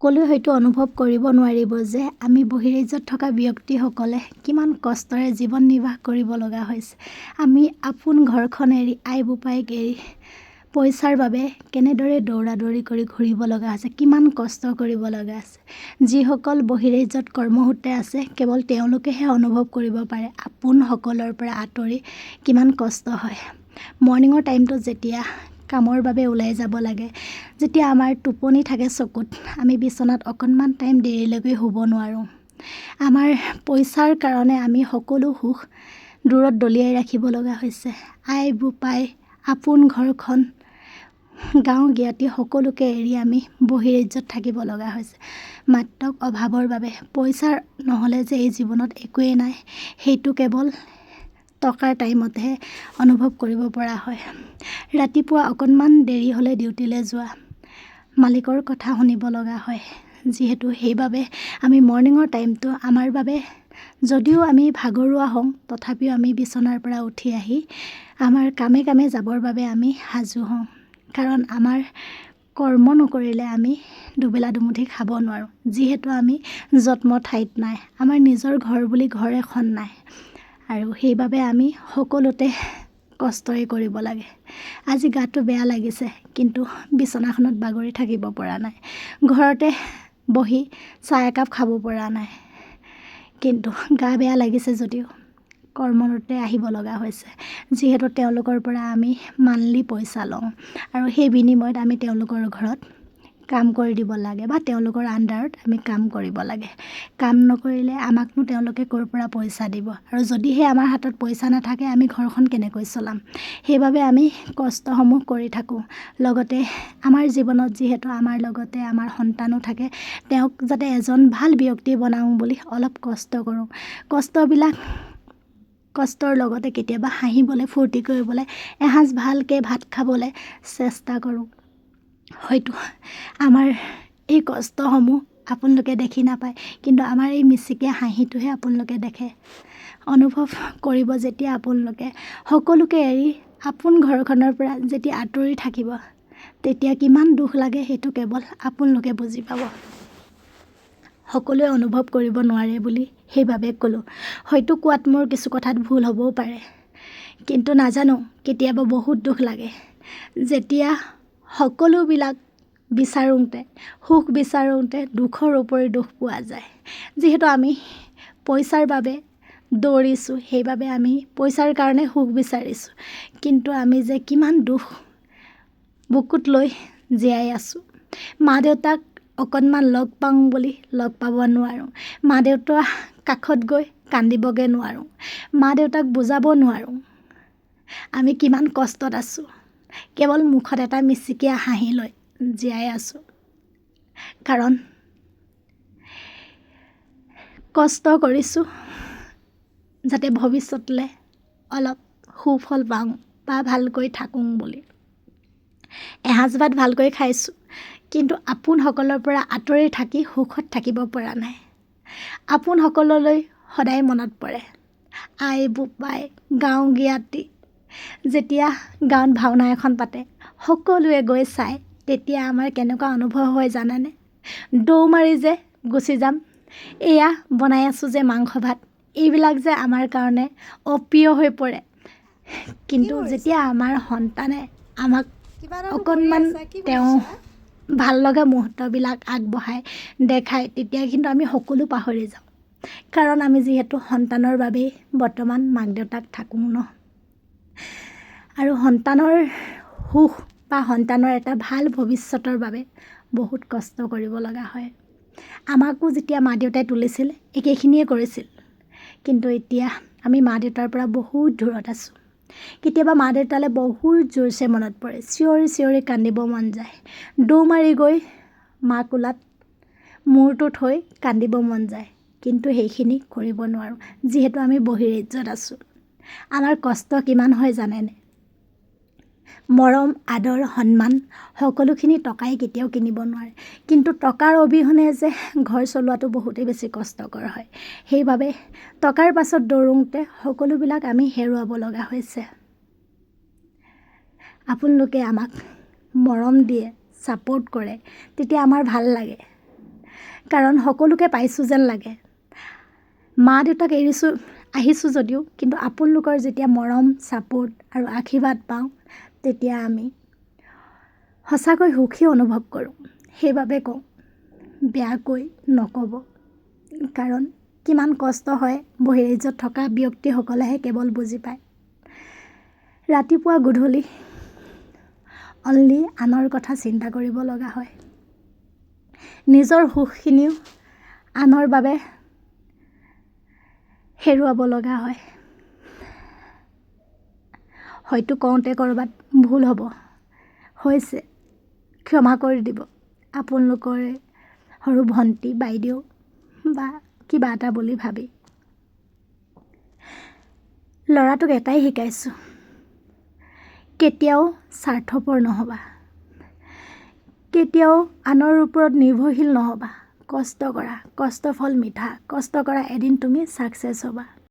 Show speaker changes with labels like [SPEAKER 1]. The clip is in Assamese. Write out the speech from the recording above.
[SPEAKER 1] সকলোৱে হয়তো অনুভৱ কৰিব নোৱাৰিব যে আমি বহিৰাজ্যত থকা ব্যক্তিসকলে কিমান কষ্টৰে জীৱন নিৰ্বাহ কৰিব লগা হৈছে। আমি আপোন ঘৰখন এৰি আই বোপাইক এৰি পইচাৰ বাবে কেনেদৰে দৌৰা দৌৰি কৰি ঘূৰিব লগা হৈছে, কিমান কষ্ট কৰিব লগা আছে। যিসকল বহিৰাজ্যত কৰ্মসূত্ৰে আছে কেৱল তেওঁলোকেহে অনুভৱ কৰিব পাৰে আপোনসকলৰ পৰা আঁতৰি কিমান কষ্ট হয়। মৰ্ণিঙৰ টাইমটোত যেতিয়া কামৰ বাবে ওলাই যাব লাগে, যেতিয়া আমাৰ টোপনি থাকে চকুত, আমি বিচনাত অকণমান টাইম দেৰিলৈকে শুব নোৱাৰোঁ। আমাৰ পইচাৰ কাৰণে আমি সকলো সুখ দূৰত দলিয়াই ৰাখিব লগা হৈছে। আই বোপাই, আপোন ঘৰখন, গাঁও জ্ঞাতি সকলোকে এৰি আমি বহিৰাজ্যত থাকিব লগা হৈছে মাত্ৰ অভাৱৰ বাবে। পইচাৰ নহ'লে যে এই জীৱনত একোৱেই নাই, সেইটো কেৱল টকাৰ টাইমতহে অনুভৱ কৰিব পৰা হয়। ৰাতিপুৱা অকণমান দেৰি হ'লে ডিউটিলৈ যোৱা, মালিকৰ কথা শুনিব লগা হয়। যিহেতু সেইবাবে আমি মৰ্ণিঙৰ টাইমটো আমাৰ বাবে, যদিও আমি ভাগৰুৱা হওঁ তথাপিও আমি বিচনাৰ পৰা উঠি আহি আমাৰ কামে কামে যাবৰ বাবে আমি সাজু হওঁ। কাৰণ আমাৰ কৰ্ম নকৰিলে আমি দুবেলা দুমুঠি খাব নোৱাৰোঁ। যিহেতু আমি জন্ম ঠাইত নাই, আমাৰ নিজৰ ঘৰ বুলি ঘৰ এখন নাই, আৰু সেইবাবে আমি সকলোতে কষ্টই কৰিব লাগে। আজি গাটো বেয়া লাগিছে, কিন্তু বিচনাখনত বাগৰি থাকিব পৰা নাই। ঘৰতে বহি চাহ একাপ খাব পৰা নাই, কিন্তু গা বেয়া লাগিছে যদিও কৰ্মৰতে আহিব লগা হৈছে। যিহেতু তেওঁলোকৰ পৰা আমি মান্থলি পইচা লওঁ, আৰু সেই বিনিময়ত আমি তেওঁলোকৰ ঘৰত কাম কৰি দিব লাগে বা তেওঁলোকৰ আণ্ডাৰত আমি কাম কৰিব লাগে। কাম নকৰিলে আমাকনো তেওঁলোকে ক'ৰ পৰা পইচা দিব, আৰু যদিহে আমাৰ হাতত পইচা নাথাকে আমি ঘৰখন কেনেকৈ চলাম। সেইবাবে আমি কষ্টসমূহ কৰি থাকোঁ। লগতে আমাৰ জীৱনত যিহেতু আমাৰ লগতে আমাৰ সন্তানো থাকে, তেওঁক যাতে এজন ভাল ব্যক্তি বনাওঁ বুলি অলপ কষ্ট কৰোঁ। কষ্টৰ লগতে কেতিয়াবা হাঁহিবলৈ, ফূৰ্তি কৰিবলৈ, এসাঁজ ভালকৈ ভাত খাবলৈ চেষ্টা কৰোঁ। হয়তো আমাৰ এই কষ্টসমূহ আপোনালোকে দেখি নাপায়, কিন্তু আমাৰ এই মিচিকীয়া হাঁহিটোহে আপোনালোকে দেখে। অনুভৱ কৰিব যেতিয়া আপোনালোকে সকলোকে এৰি আপোন ঘৰখনৰ পৰা যেতিয়া আঁতৰি থাকিব, তেতিয়া কিমান দুখ লাগে সেইটো কেৱল আপোনালোকে বুজি পাব। সকলোৱে অনুভৱ কৰিব নোৱাৰে বুলি সেইবাবে ক'লোঁ। হয়তো কোৱাত মোৰ কিছু কথাত ভুল হ'বও পাৰে, কিন্তু নাজানো, কেতিয়াবা বহুত দুখ লাগে যেতিয়া সকলোবিলাক বিচাৰোঁতে, সুখ বিচাৰোঁতে দুখৰ উপৰি দুখ পোৱা যায়। যিহেতু আমি পইচাৰ বাবে দৌৰিছোঁ, সেইবাবে আমি পইচাৰ কাৰণে সুখ বিচাৰিছোঁ, কিন্তু আমি যে কিমান দুখ বুকুত লৈ জীয়াই আছোঁ। মা দেউতাক অকণমান লগ পাওঁ বুলি লগ পাব নোৱাৰোঁ। মা দেউতা কাষত গৈ কান্দিবগৈ নোৱাৰোঁ। মা দেউতাক বুজাব নোৱাৰোঁ আমি কিমান কষ্টত আছোঁ। কেৱল মুখত এটা মিচিকীয়া হাঁহি লৈ জীয়াই আছোঁ। কাৰণ কষ্ট কৰিছোঁ যাতে ভৱিষ্যতলৈ অলপ সুফল পাওঁ বা ভালকৈ থাকোঁ বুলি। এসাঁজ ভাত ভালকৈ খাইছোঁ, কিন্তু আপোনসকলৰ পৰা আঁতৰি থাকি সুখত থাকিব পৰা নাই। আপোনসকললৈ সদায় মনত পৰে। আই বোপাই, গাঁও জ্ঞাতি, যেতিয়া গাঁৱত ভাওনা এখন পাতে সকলোৱে গৈ চায়, তেতিয়া আমাৰ কেনেকুৱা অনুভৱ হয় জানেনে? দৌৰ মাৰি যে গুচি যাম, এয়া বনাই আছোঁ যে মাংস ভাত, এইবিলাক যে আমাৰ কাৰণে অপ্ৰিয় হৈ পৰে। কিন্তু যেতিয়া আমাৰ সন্তানে আমাক অকণমান তেওঁ ভাল লগা মুহূৰ্তবিলাক আগবঢ়াই দেখায়, তেতিয়া কিন্তু আমি সকলো পাহৰি যাওঁ। কাৰণ আমি যিহেতু সন্তানৰ বাবেই বৰ্তমান মাক দেউতাক থাকোঁ ন। আৰু সন্তানৰ সুখ বা সন্তানৰ এটা ভাল ভৱিষ্যতৰ বাবে বহুত কষ্ট কৰিব লগা হয়। আমাকো যেতিয়া মা দেউতাই তুলিছিল একেখিনিয়ে কৰিছিল, কিন্তু এতিয়া আমি মা দেউতাৰ পৰা বহুত দূৰত আছোঁ। কেতিয়াবা মা দেউতালৈ বহুত জোৰছে মনত পৰে, চিঞৰি চিঞৰি কান্দিব মন যায়। দৌৰ মাৰি গৈ মা কোলাত মূৰটো থৈ কান্দিব মন যায়, কিন্তু সেইখিনি কৰিব নোৱাৰোঁ যিহেতু আমি বহিৰাজ্যত আছোঁ। আমাৰ কষ্ট কিমান হয় জানেনে? মৰম, আদৰ, সন্মান সকলোখিনি টকাই কেতিয়াও কিনিব নোৱাৰে, কিন্তু টকাৰ অবিহনে যে ঘৰ চলোৱাটো বহুতেই বেছি কষ্টকৰ হয়। সেইবাবে টকাৰ পাছত দৌৰোঁতে সকলোবিলাক আমি হেৰুৱাব লগা হৈছে। আপোনালোকে আমাক মৰম দিয়ে, ছাপোৰ্ট কৰে, তেতিয়া আমাৰ ভাল লাগে। কাৰণ সকলোকে পাইছোঁ যেন লাগে। মা দেউতাক এৰিছোঁ আহিছোঁ যদিও কিন্তু আপোনালোকৰ যেতিয়া মৰম ছাপোৰ্ট আৰু আশীৰ্বাদ পাওঁ তেতিয়া আমি সঁচাকৈ সুখী অনুভৱ কৰোঁ। সেইবাবে কওঁ বেয়াকৈ নক'ব, কাৰণ কিমান কষ্ট হয় বহিৰাজ্যত থকা ব্যক্তিসকলেহে কেৱল বুজি পায়। ৰাতিপুৱা গধূলি অনলি আনৰ কথা চিন্তা কৰিব লগা হয়। নিজৰ সুখখিনিও আনৰ বাবে হেৰুৱাব লগা হয়। হয়তো কওঁতে ক'ৰবাত ভুল হ'ব, হৈছে, ক্ষমা কৰি দিব। আপোনালোকৰে সৰু ভণ্টি বাইদেউ বা কিবা এটা বুলি ভাবি। ল'ৰাটোক এটাই শিকাইছোঁ, কেতিয়াও স্বাৰ্থপৰ নহ'বা, কেতিয়াও আনৰ ওপৰত নিৰ্ভৰশীল নহ'বা। কষ্ট কৰা, কষ্টৰ ফল মিঠা, কষ্ট কৰা এদিন তুমি ছাকচেছ হ'বা।